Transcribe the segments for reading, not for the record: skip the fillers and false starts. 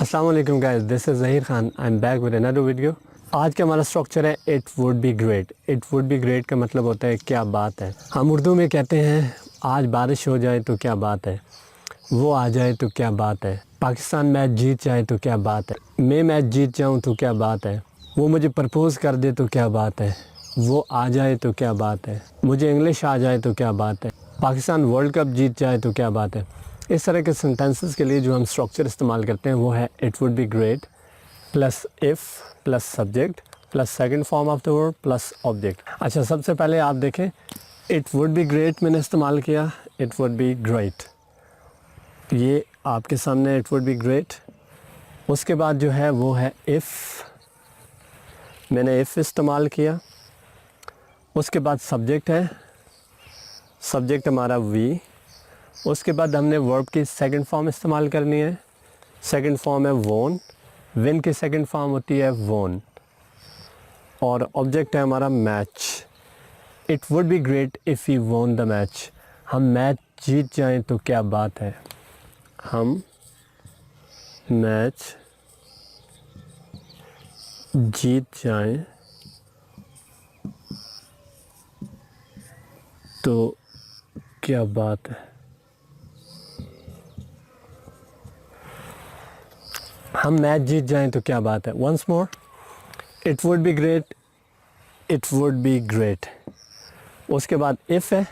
अस्सलाम वालेकुम guys, this is Zaheer Khan. I am back with another video. आज का हमारा स्ट्रक्चर है it would be great. It would be great का मतलब होता है क्या बात है। हम उर्दू में कहते हैं आज बारिश हो जाए तो क्या बात है, वो आ जाए तो क्या बात है, पाकिस्तान मैच जीत जाए तो क्या बात है, मैं मैच जीत जाऊँ तो क्या बात है, वो मुझे प्रपोज़ कर दे तो क्या बात है, वो आ जाए तो क्या बात है, मुझे इंग्लिश आ जाए तो क्या बात है, पाकिस्तान वर्ल्ड कप जीत जाए तो क्या बात है। इस तरह के सेंटेंसेस के लिए जो हम स्ट्रक्चर इस्तेमाल करते हैं वो है it would be great plus if plus subject plus second form of the verb plus object. अच्छा, सबसे पहले आप देखें इट वुड बी ग्रेट मैंने इस्तेमाल किया, इट वुड बी ग्रेट, ये आपके सामने इट वुड बी ग्रेट। उसके बाद जो है वो है इफ़, मैंने इफ़ इस्तेमाल किया। उसके बाद सब्जेक्ट है, सब्जेक्ट हमारा वी। उसके बाद हमने वर्ब की सेकंड फॉर्म इस्तेमाल करनी है, सेकंड फॉर्म है वोन। विन की सेकंड फॉर्म होती है वोन। और ऑब्जेक्ट है हमारा match. It would be great if we won the match, हम मैच जीत जाएं तो क्या बात है, हम मैच जीत जाएं तो क्या बात है, हम मैच जीत जाएं तो क्या बात है। Once more, it would be great, it would be great. उसके बाद इफ़ है,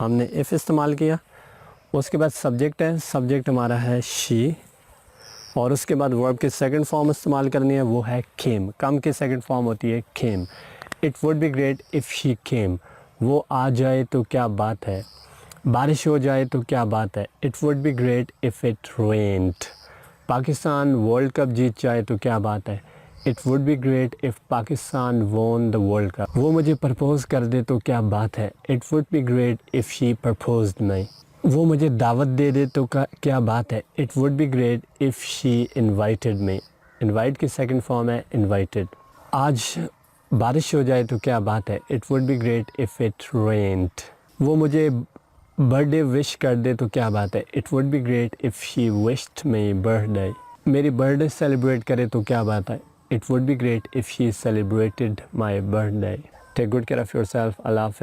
हमने इफ़ इस्तेमाल किया। उसके बाद सब्जेक्ट है, सब्जेक्ट हमारा है शी। और उसके बाद वर्ब की सेकंड फॉर्म इस्तेमाल करनी है, वो है केम। कम की सेकंड फॉर्म होती है came. It would be great if she came, वो आ जाए तो क्या बात है, बारिश हो जाए तो क्या बात है। It would be great if it rained, Pakistan world cup जीत जाए तो क्या बात है। It would be great if Pakistan won the world cup, वो मुझे प्रपोज़ कर दे तो क्या बात है। It would be great if she proposed मी, वो मुझे दावत दे दे तो क्या बात है। It would be great if she invited me, invite की सेकंड फॉर्म है इनवाइटेड। आज बारिश हो जाए तो क्या बात है। It would be great if it रेन्ड, वो मुझे बर्थडे विश कर दे तो क्या बात है। It would be great if she wished me birthday, मेरी बर्थडे सेलिब्रेट करे तो क्या बात है। It would be great if she celebrated my birthday. Take good care of yourself. अल्लाह हाफ़िज़।